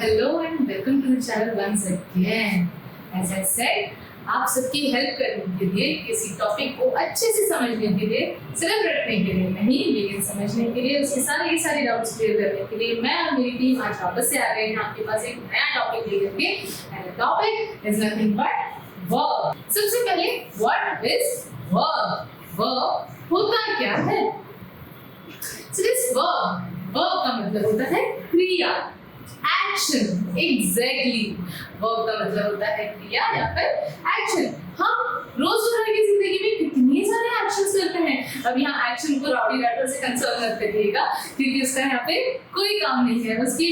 Hello and welcome to the channel once again. As I said, आप सबकी help करने के लिए, किसी टॉपिक को अच्छे से समझने के लिए, सिर्फ रटने के लिए नहीं लेकिन समझने के लिए, उसके सारे सारे डाउट्स क्लियर करने के लिए मैं और मेरी टीम आज वापस से आ गए हैं आपके पास एक नया टॉपिक लेकर के। And the topic is nothing but verb. सबसे पहले व्हाट इज वर्ब? वर्ब होता क्या है? सो दिस वर्ब का मतलब होता है क्रिया, एक्शन। एग्जैक्टली, वर्ब का मतलब होता है क्रिया या फिर एक्शन। हम रोजमर्रा की जिंदगी में कितने सारे एक्शंस करते हैं। अब यहाँ एक्शन को राउडी राठौर से कंसर्न मत करिएगा क्योंकि उसका यहाँ पे कोई काम नहीं है, उसकी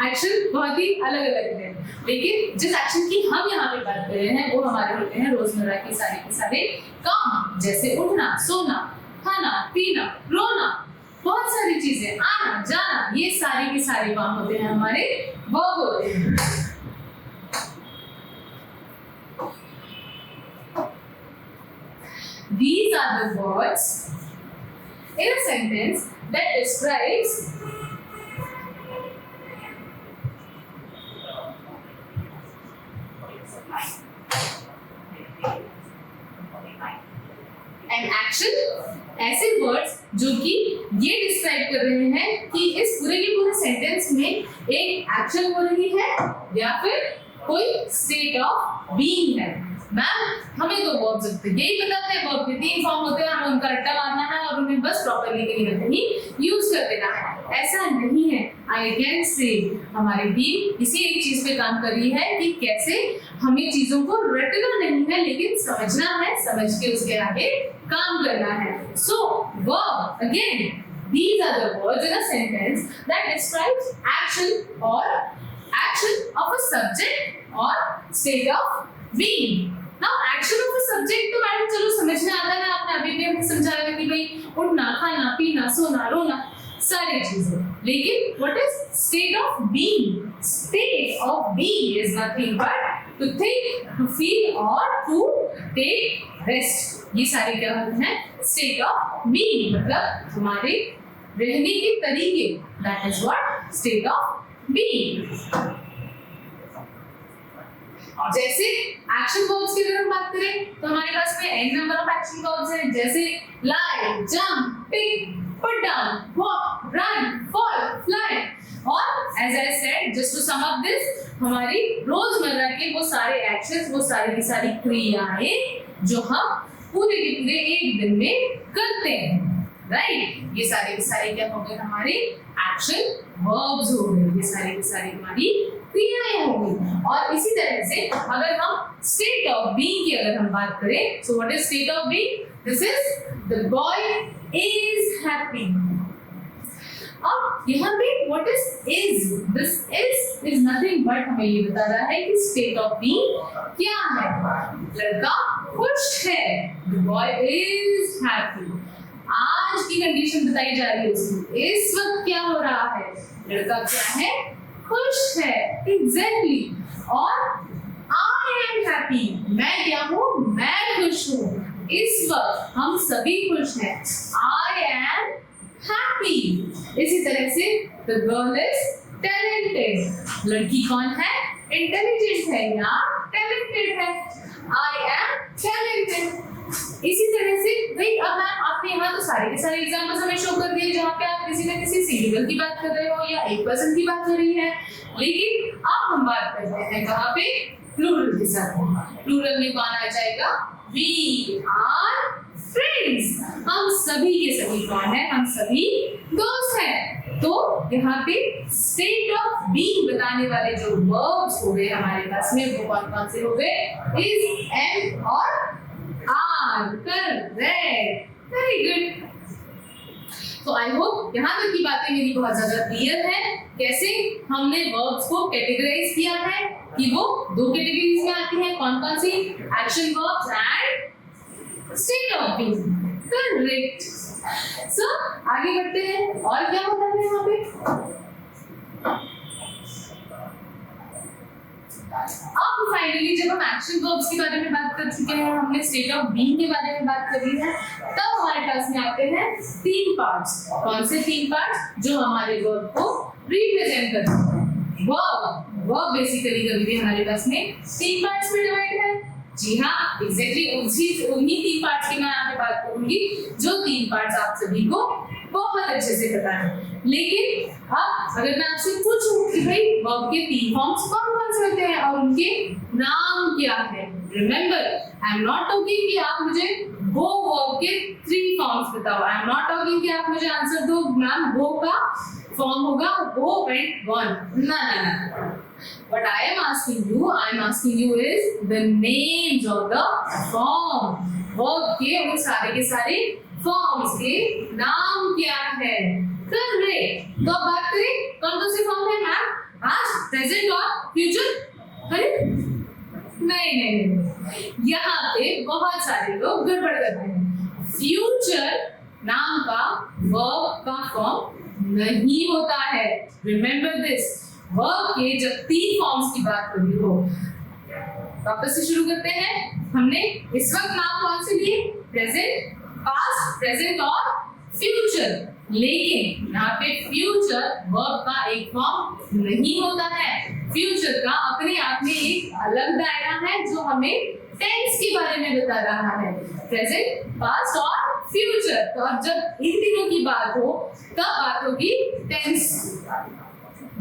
एक्शन बहुत ही अलग अलग है। लेकिन जिस एक्शन की हम यहाँ पे बात कर रहे हैं वो हमारे होते हैं रोजमर्रा के सारे काम, जैसे उठना, सोना, खाना, पीना, रोना, बहुत सारी चीजें, आना जाना, ये सारे के सारे काम होते हैं हमारे वर्ब होते हैं। These are the words in a sentence that describes an action। ऐसे वर्ड्स जो कि ये डिस्क्राइब कर रहे हैं कि इस पूरे के पूरे सेंटेंस में एक एक्शन हो रही है या फिर कोई स्टेट ऑफ बीइंग है। मैम हमें तो वर्ब्स यही बताते हैं, वर्ब के 3 फॉर्म होते हैं, हमें उनका रट्टा मारना है और उन्हें बस प्रॉपर्ली कहीं ना कहीं यूज कर देना है। ऐसा नहीं है। आई कैन से हमारी टीम इसी एक चीज पे काम कर रही है कि कैसे हमें चीजों को रटना नहीं है लेकिन समझना है, समझ के उसके आगे काम करना है। So verb again, these are the words in a sentence that describes action of a subject or state of being। Now action of a subject तो मैडम चलो समझ में आता है, आपने अभी भी हमें समझाया कि भाई उठना, खाना, पीना, सोना, रोना, सारी चीजें। लेकिन what is state of being? State of being is nothing but to think, to feel or to take rest। ये सारे क्या होते हैं? स्टेट ऑफ बीइंग, मतलब हमारे रहने के तरीके। That is what state of being. जैसे एक्शन वर्ब्स की अगर हम बात करें तो हमारे पास में n number of action verbs हैं, जैसे lie, jump, pick, put down, walk, run, fall, fly। और as I said, just to sum up this, हमारी रोजमर्रा के वो सारे एक्शंस, वो सारी की सारी क्रियाएं जो हम पूरे के पूरे एक दिन में करते हैं, राइट। ये सारे के सारे क्या हो गए? हमारे एक्शन वर्ब्स हो गए, ये सारे के सारे हमारी क्रियाएं हो गई। और इसी तरह से अगर हम स्टेट ऑफ बीइंग की अगर हम बात करें, so what is state of being? This is the boy is happy. अब यहाँ पे what is this is nothing but हमें ये बता रहा है कि state of being क्या है। लड़का खुश है, the boy is happy। आज की कंडीशन बताई जा रही है उसकी, इस वक्त क्या हो रहा है? लड़का क्या है? खुश है। एग्जैक्टली। और I am happy, मैं क्या हूँ? मैं खुश हूँ। इस वक्त हम सभी खुश हैं। I am happy। इसी तरह से the girl is talented। लड़की कौन है? इंटेलिजेंट है या टैलेंटेड है। I am talented। इसी तरह से भाई अब मैम आपने यहाँ तो सारे के सारे एग्जांपल्स हमें शो कर दिए जहाँ पे आप किसी न किसी सिंगल की बात कर रहे हो या एक पर्सन की बात हो रही है। लेकिन अब हम बात करते हैं कहाँ पे? प्लूरल के साथ। प्लूरल में कौन आ जाएगा? We are friends। हम सभी के सभी कौन है? हम सभी दोस्त हैं। तो यहाँ पे स्टेट ऑफ बीइंग बताने वाले जो वर्ब्स हो गए हमारे पास में वो कौन कौन से हो गए? इज, एम और आर। Correct, very good. तो आई होप यहाँ तक की बातें मेरी बहुत ज्यादा क्लियर है। कैसे हमने वर्ब्स को कैटेगराइज किया है कि वो 2 कैटेगरीज में आती हैं, कौन कौन सी? Action verbs and state of being. Correct. So आगे बढ़ते हैं और क्या होता है यहाँ पे? अब फाइनली जब हम एक्शन वर्ब्स के बारे में बात कर चुके हैं, हमने स्टेट ऑफ बीइंग के बारे में बात कर ली है, तब हमारे पास में आते हैं 3 पार्ट्स। कौन से 3 पार्ट्स? जो हमारे वर्ब को रिप्रेजेंट करते हैं। वर्ब बेसिकली कभी भी हमारे पास में 3 पार्ट्स में डिवाइड है। जी हाँ, एग्जैक्टली उन्हीं 3 पार्ट्स की मैं यहाँ पे बात करूंगी जो 3 पार्ट्स आप सभी को बहुत अच्छे से पता है। लेकिन अब अगर मैं आपसे पूछूं कि भाई वर्ब के 3 फॉर्म्स कौन कौन से होते हैं और उनके नाम क्या है, remember I am not talking कि आप मुझे वो वर्ब के 3 फॉर्म्स बताओ। आई एम नॉट टॉकिंग कि आप मुझे आंसर दो मैम वो का फॉर्म होगा वो वेंट वन, ना ना ना। What I am asking you is the names of the form. Verb के उन सारे के सारे फॉर्म्स के नाम क्या है। करेक्ट। तो अब बात करें कौन कौन से फॉर्म है मैम, पास्ट, प्रेजेंट और फ्यूचर। अरे नहीं, यहाँ पे बहुत सारे लोग गड़बड़ करते हैं। फ्यूचर नाम का वर्ब का फॉर्म नहीं होता है। Remember this. वर्ब के जब 3 फॉर्म्स की बात करी हो, वापस से शुरू करते हैं। हमने इस वक्त नाम कौन से लिए, प्रेजेंट, पास्ट, प्रेजेंट और फ्यूचर। लेकिन यहाँ पे फ्यूचर वर्ब का एक फॉर्म नहीं होता है। फ्यूचर का अपने आप में एक अलग दायरा है जो हमें टेंस के बारे में बता रहा है, प्रेजेंट, पास्ट और फ्यूचर। तो अब जब इन तीनों की बात हो तब बात होगी टेंस,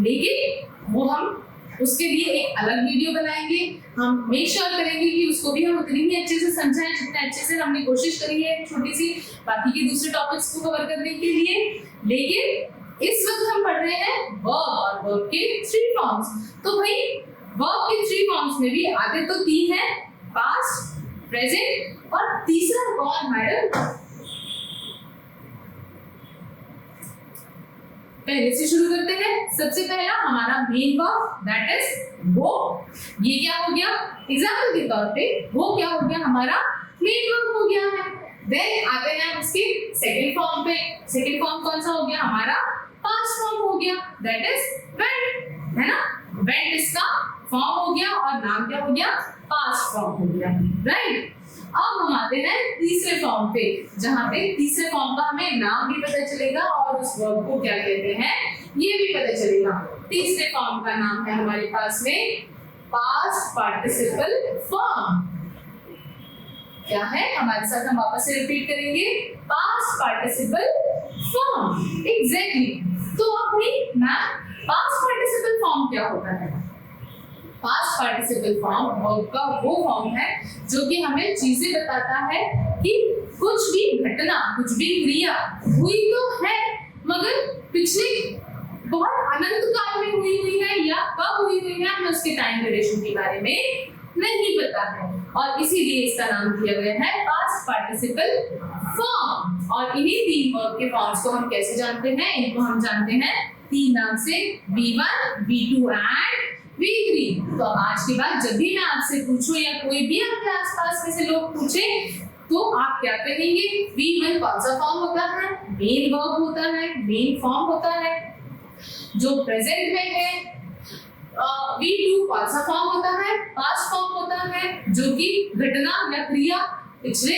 लेकिन वो हम उसके लिए एक अलग वीडियो बनाएंगे। हम मेक श्योर करेंगे कि उसको भी हम उतनी ही अच्छे से समझाएं जितने अच्छे से हमने कोशिश करी है छोटी सी बाकी के दूसरे टॉपिक्स को कवर करने के लिए। लेकिन इस वक्त हम पढ़ रहे हैं वर्ब और वर्ब के 3 फॉर्म्स। तो भाई वर्ब के 3 फॉर्म्स में भी आगे तो 3 है, पास्ट, प्रेजेंट और तीसरा कौन मैडम। पहले से शुरू करते हैं। सबसे पहला हमारा मेन वर्ब दैट इज वो। ये क्या हो गया, एग्जांपल के तौर पे वो क्या हो गया, हमारा मेन वर्ब हो गया है। देन आते हैं उसके सेकंड फॉर्म पे। सेकंड फॉर्म कौन सा हो गया, हमारा पास्ट फॉर्म हो गया दैट इज वेंट, है ना। वेंट इसका फॉर्म हो गया और नाम क्या हो गया, पास्ट फॉर्म हो गया, राइट। अब हम आते हैं तीसरे फॉर्म पे, जहां पे तीसरे फॉर्म का हमें नाम भी पता चलेगा और उस वर्ब को क्या कहते हैं ये भी पता चलेगा। तीसरे फॉर्म का नाम है हमारे पास में पास्ट पार्टिसिपल फॉर्म। क्या है, हमारे साथ हम वापस से रिपीट करेंगे, पास्ट पार्टिसिपल फॉर्म। एग्जैक्टली। तो अब मैम पास्ट पार्टिसिपल फॉर्म क्या होता है। पास्ट पार्टिसिपल फॉर्म वर्ब का वो फॉर्म है जो कि हमें चीजें बताता है कि कुछ भी घटना, कुछ भी क्रिया हुई तो है मगर पिछले बहुत अनंत काल में हुई है या कब हुई है हमें उसके टाइम ड्यूरेशन के बारे में नहीं पता है, और इसीलिए इसका नाम दिया गया है पास्ट पार्टिसिपल फॉर्म। और इन्हीं 3 वर्ब के फॉर्म्स को हम कैसे जानते हैं, इनको हम जानते हैं 3 नाम से, V1, V2 एंड V3। तो आज के बाद जब भी मैं आपसे पूछूं या कोई भी आपके आसपास में से लोग पूछे तो आप क्या कहेंगे, V1 कौन सा फॉर्म होता है, मेन वर्ब होता है, मेन फॉर्म होता है जो प्रेजेंट में है। V2 कौन सा फॉर्म होता है, पास्ट फॉर्म होता है जो कि घटना या क्रिया पिछले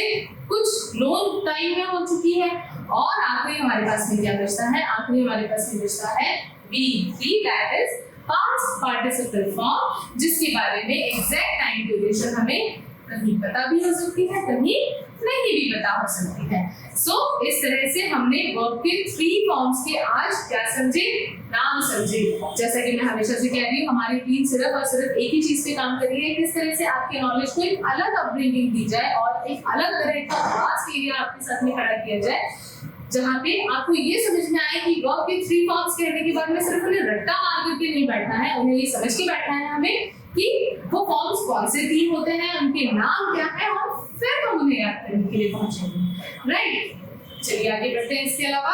कुछ लॉन्ग टाइम में हो चुकी है। और आखिरी हमारे पास में क्या बचता है, आखिरी हमारे पास में बचता है V3 that is past participle form, जिसके बारे में एग्जैक्ट टाइम ड्यूरेशन हमें कहीं पता भी हो सकती है, कहीं नहीं भी पता हो सकती है। सो इस तरह से हमने वर्ब के 3 फॉर्म्स के आज क्या समझे, नाम समझे। जैसा कि मैं हमेशा से कह रही हूँ, हमारी टीम सिर्फ और सिर्फ एक ही चीज पे काम कर रही है, किस तरह से आपके नॉलेज को एक अलग अपब्रिंगिंग दी जाए और एक अलग तरह का वास्ट एरिया आपके साथ में खड़ा किया जाए, जहाँ पे आपको ये समझ में आए कि वर्ब के 3 फॉर्म्स कहने के बाद में सिर्फ उन्हें रट्टा मार करके नहीं बैठना है, उन्हें ये समझ के बैठना है हमें कि वो फॉर्म्स कौन से 3 होते हैं, उनके नाम क्या है, और फिर हम उन्हें याद करने के लिए पहुंचेंगे, राइट। चलिए आगे बढ़ते हैं। इसके अलावा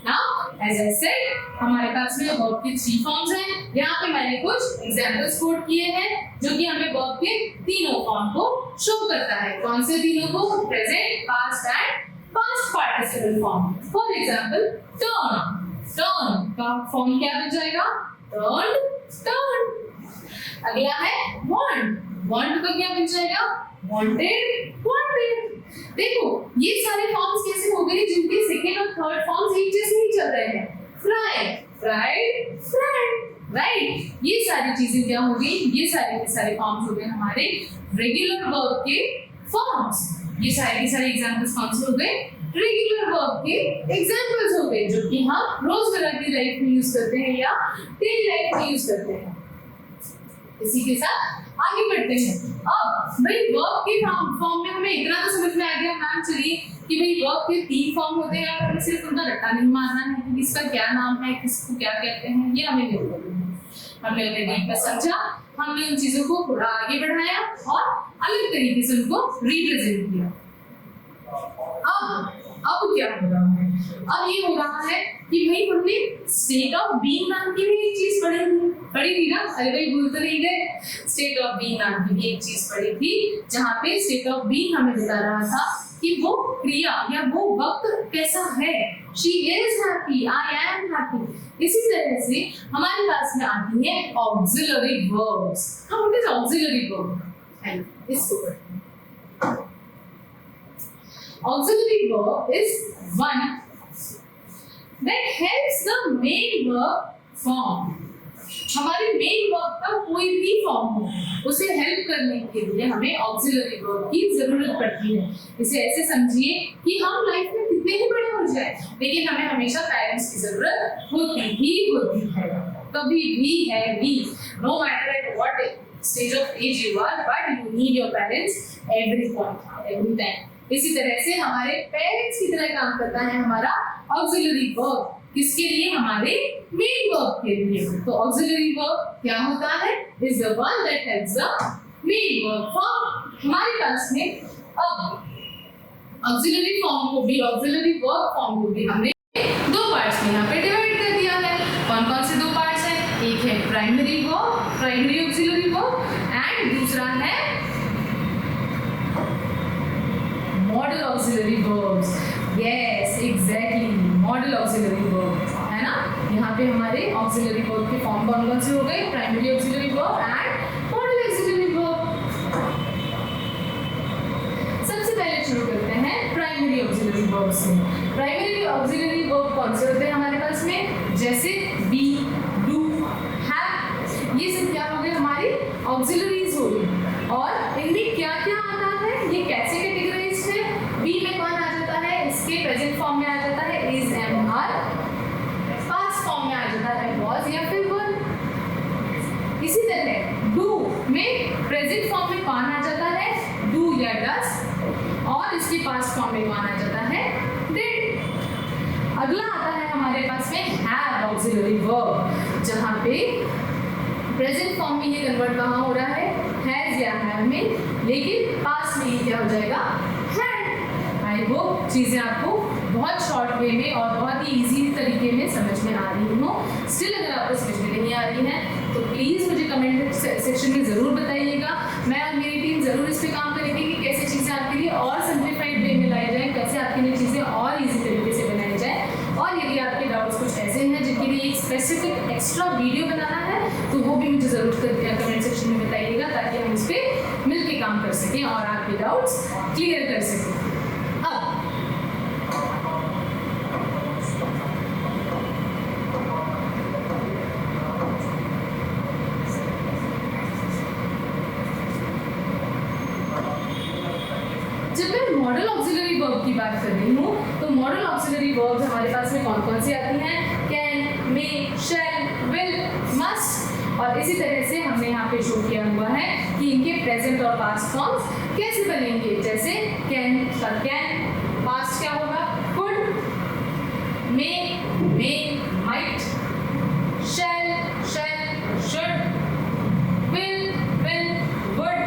नाउ एज आई सेड हमारे पास में वर्ब के 3 फॉर्म्स हैं। यहाँ पे मैंने कुछ एग्जांपल्स कोट किए हैं जो कि हमें वर्ब के तीनों फॉर्म को शो करता है। कौन से तीनों को, present, past and past participle form. For example turn, turn का फॉर्म क्या बन जाएगा, टर्न, टर्न। अगला है वांट, वांट का क्या बन जाएगा, वांटेड, वांटेड। देखो ये सारे फॉर्म्स कैसे हो गए जिनके सेकंड और थर्ड फॉर्म्स एक जैसे ही चल रहे हैं। Fry, fried, fried, right. ये सारी चीजें क्या हो गई, ये सारे के सारे फॉर्म्स हो गए हमारे रेगुलर वर्ब के फॉर्म्स। ये सारे के सारे एग्जांपल्स कौन से हो गए, रेगुलर वर्ब के एग्जांपल्स हो गए, जो कि हम रोजमर्रा की लाइफ में यूज करते हैं या डेली लाइफ में यूज करते हैं। इसी के साथ आगे बढ़ते हैं। अब भाई वर्ब के फॉर्म में हमें इतना तो समझ में आ गया मैम, चलिए कि भाई वर्ब के 3 फॉर्म होते हैं और हमें सिर्फ उनका रट्टा नहीं मारना है कि किसका क्या नाम है, किसको क्या कहते हैं, ये हमें नहीं पता है। हमने अपने डीप में समझा, हमने उन चीजों को थोड़ा आगे बढ़ाया और अलग तरीके से उनको रिप्रेजेंट किया। अब क्या हो रहा है, अब ये हो रहा है कि भाई हमने स्टेट ऑफ बीइंग नाम की भी एक चीज पढ़ी थी ना, अरे भाई भूल तो नहीं गए। स्टेट ऑफ बीइंग नाम की भी एक चीज पढ़ी थी, जहाँ पे स्टेट ऑफ बीइंग हमें बता रहा था कि वो क्रिया या वो वक्त कैसा है। She is happy, I am happy. इसी तरह से हमारे पास में आती है auxiliary verbs. What is auxiliary verb, इसको पढ़ते हैं। Auxiliary verb is one that helps the main verb form. हमारे मेन वर्ब का कोई भी फॉर्म हो, उसे हेल्प करने के लिए हमें ऑक्सिलरी वर्ब की जरूरत पड़ती है। इसे ऐसे समझिए कि हम लाइफ में कितने ही बड़े हो जाए, लेकिन हमें हमेशा पेरेंट्स की जरूरत होती ही होती है, कभी भी है भी। No matter at what stage of age you are, but you need your parents every point, every time. इसी तरह से हमारे पेरेंट्स की तरह काम करता है हमारा ऑक्सिलरी वर्ब, किसके लिए, हमारे मेन वर्ब के लिए। तो ऑक्सिलरी वर्ब क्या होता है, is the one that helps the main verb form. हमारे पास में अब ऑक्सिलरी फॉर्म को भी, ऑक्सिलरी वर्ब फॉर्म को भी हमने 2 पार्ट्स में यहाँ पे डिवाइड कर दिया है। कौन कौन से 2 पार्ट्स हैं, एक है primary verb, primary auxiliary verb, and दूसरा है model auxiliary verbs. Yes exactly, model auxiliary verb है ना। यहाँ पे हमारे ऑक्सिलरी वर्ब के फॉर्म कौन कौन से हो गए, primary auxiliary verb and model auxiliary verb. सबसे पहले शुरू करते हैं प्राइमरी ऑक्सिलरी वर्ब से। प्राइमरी ऑक्सिलरी वर्ब कौन से होते हैं हमारे पास में, जैसे बी, डू, हैव, ये सब क्या हो गए, हमारी ऑक्सिलरीज हो गई। और इनमें क्या क्या आता है, ये कैसे कैटेगराइज्ड है। बी में कौन आ जाता है, इसके प्रेजेंट फॉर्म में आ जाता है is, am, are. Past form में आ जाता है वाज या फिर वर। इसी तरह डू में प्रेजेंट फॉर्म में कौन आ जाता है, डू या डस, और इसके पास्ट फॉर्म में कौन आ जाता है, डिड। अगला आता है हमारे पास में हैव ऑक्सिलरी वर्ब, जहाँ पे प्रेजेंट फॉर्म में ये कन्वर्ट कहाँ हो रहा है, हैज या हैव में, लेकिन पास्ट में ये क्या हो जाएगा, हैड। आई होप चीज़ें आपको बहुत शॉर्ट वे में और बहुत ही इजी तरीके में समझ में आ रही हो। स्टिल अगर आपको समझ में नहीं आ रही है तो प्लीज़ मुझे कमेंट सेक्शन में ज़रूर बताइएगा। मैं और मेरी टीम ज़रूर इस पर काम करेंगे कि कैसे चीज़ें आपके लिए और सिंप्लीफाइड वे में लाई जाए, कैसे आपके लिए चीज़ें और ईजी तरीके से बनाई जाए। और यदि आपके डाउट्स कुछ ऐसे हैं जिनके लिए एक स्पेसिफिक एक्स्ट्रा वीडियो बनाना है तो वो भी मुझे ज़रूर कमेंट सेक्शन में बताइएगा, ताकि हम इस पर मिल के काम कर सकें और आपके डाउट्स क्लियर कर सकें। अब जब मैं मॉडल ऑक्सिलरी वर्ब की बात कर रही हूँ तो मॉडल ऑक्सिलरी वर्ब हमारे पास में कौन कौन सी आती हैं, can, may, shall, will, must. और इसी तरह से हमने यहाँ पे शो किया हुआ है कि इनके प्रेजेंट और पास्ट फॉर्म्स कैसे बनेंगे। जैसे कैन का कैन पास्ट क्या होगा, could, may, might, shall, should, will, would,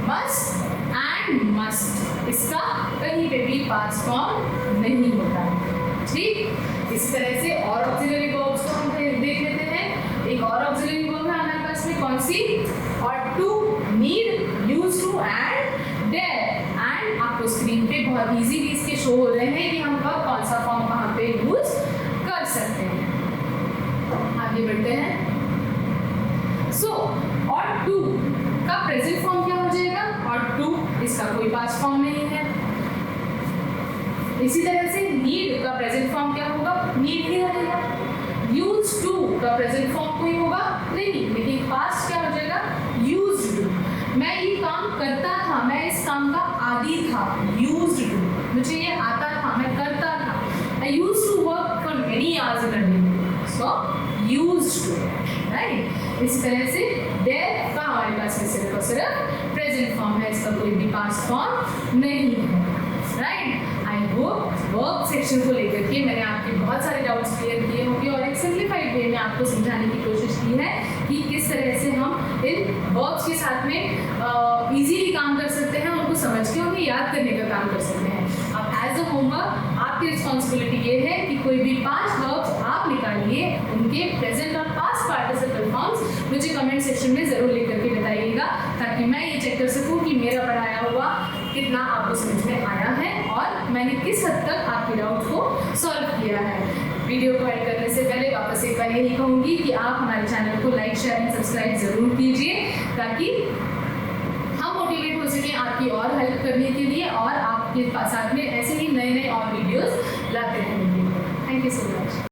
must and must. इसका कहीं पे भी पास्ट फॉर्म नहीं होता है, ठीक। इस तरह से और ऑक्सिलरी वर्ब्स को हम देख लेते हैं। एक और ऑक्सिलरी वर्ब है हमारे पास में, कौन सी, ought to, need, use to and dare. And आपको स्क्रीन पे बहुत इजीली इसके शो हो रहे हैं कि हम कौन सा फॉर्म कहाँ पे यूज कर सकते हैं। आगे बढ़ते हैं। सो और टू का प्रेजेंट फॉर्म क्या हो जाएगा, और टू, इसका कोई पास्ट फॉर्म नहीं है। इसी तरह से नीड का प्रेजेंट फॉर्म क्या होगा, नीड ही रहेगा। यूज्ड टू का प्रेजेंट फॉर्म कोई होगा नहीं, लेकिन पास्ट क्या हो जाएगा, यूज्ड टू। मैं ये काम करता था, मैं इस काम का आदी था, यूज्ड टू। मुझे ये आता था, मैं करता था। I used to work for many hours in a day, so used to, right? इस तरह से there का हमारे पास में सिर्फ और सिर्फ प्रेजेंट फॉर्म है, इसका कोई भी पास्ट फॉर्म नहीं है, right? I hope verb section को लेकर के मैंने आपके बहुत सारे डाउट्स क्लियर किए होंगे और एक सिंप्लीफाइड वे में आपको समझाने की कोशिश की है कि किस तरह से हम इन वर्ब्स के साथ में इजीली काम कर सकते हैं, उनको समझ के उन्हें याद करने का काम कर सकते हैं। अब एज अ होमवर्क आपकी रिस्पॉन्सिबिलिटी ये है कि कोई भी 5 वर्ब्स आप निकालिए, उनके प्रेजेंट और पास्ट पार्टिसिपल फॉर्म्स मुझे कमेंट सेक्शन में ज़रूर लिख करके बताइएगा, ताकि मैं ये चेक कर सकूं कि मेरा पढ़ाया हुआ कितना आपको समझ में आया है और मैंने किस हद तक आपके डाउट को सॉल्व किया है। वीडियो को एड करने से पहले वापस एक बार यही कहूँगी कि आप हमारे चैनल को लाइक, शेयर एंड सब्सक्राइब ज़रूर कीजिए, ताकि हम मोटिवेट हो सकें आपकी और हेल्प करने के लिए और आपके साथ में ऐसे ही नए नए और वीडियोस लाते रहेंगे। Thank you so much.